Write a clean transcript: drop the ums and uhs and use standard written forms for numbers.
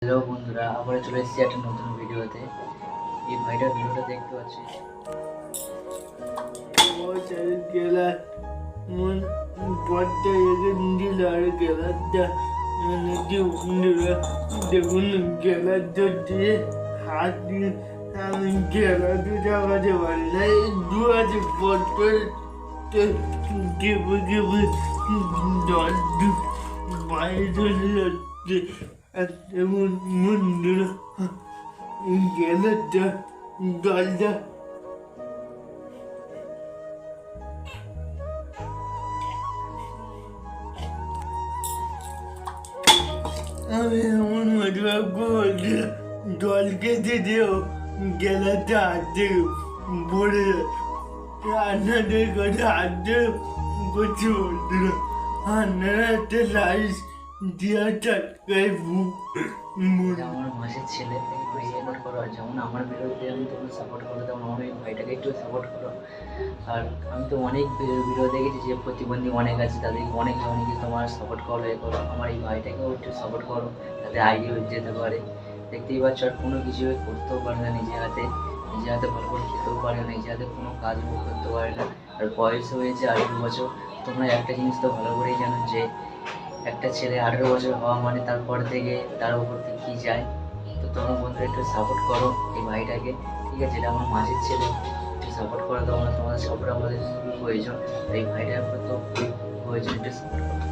Hello বন্ধুরা, আবার চলে এসেছি একটা নতুন ভিডিওতে। এই ভাইটার ভিডিওটা দেখতে পাচ্ছি দেখুন গেলার দিয়ে হাত দিয়ে আমি গেলা দু জায়গাতে পারি না। এই দু আছে বছর জল বাইরে চলে যাচ্ছে। এমন মন্দির গেলাটা জলটা আমি এমন মজবাব করছি জল খেতে দিও গেলাটা হাতে ভরে রান্নাদের কথা হাতে করছি বন্ধুরা। রান্নার একটা লাইস দিয়া টাটকায় এটা আমার মাসির ছেলে, একটু সাপোর্ট করো। আর যেমন আমার ভিডিওতে আমি তোমরা সাপোর্ট করো, তেমন আমার এই ভাইটাকে একটু সাপোর্ট করো। আর আমি তো অনেক ভিডিও দেখেছি যে প্রতিবন্ধী অনেক আছে, তাদেরকে অনেকে তোমার সাপোর্ট করো, এ করো। আমার এই ভাইটাকেও একটু সাপোর্ট করো, যাতে আইডি হয়ে যেতে পারে। দেখতেই পাচ্ছ, আর কোনো কিছু করতেও পারে না নিজের হাতে ভালো করে খেতেও পারে না, নিজের হাতে কোনো কাজও করতে পারে না। আর বয়স হয়েছে 18 বছর। তোমরা একটা জিনিস তো ভালো করেই জানো যে একটা ছেলে 18 বছর হওয়া মানে তারপর থেকে তার উপর থেকে কী যায়। তো তোমরা বন্ধুরা একটু সাপোর্ট করো এই ভাইটাকে, ঠিক আছে? এটা আমার মাসির ছেলে, একটু সাপোর্ট করো। তোমাদের সাপোর্ট আমাদের খুবই প্রয়োজন। এই ভাইটার উপর তো খুবই প্রয়োজন, একটু সাপোর্ট করো।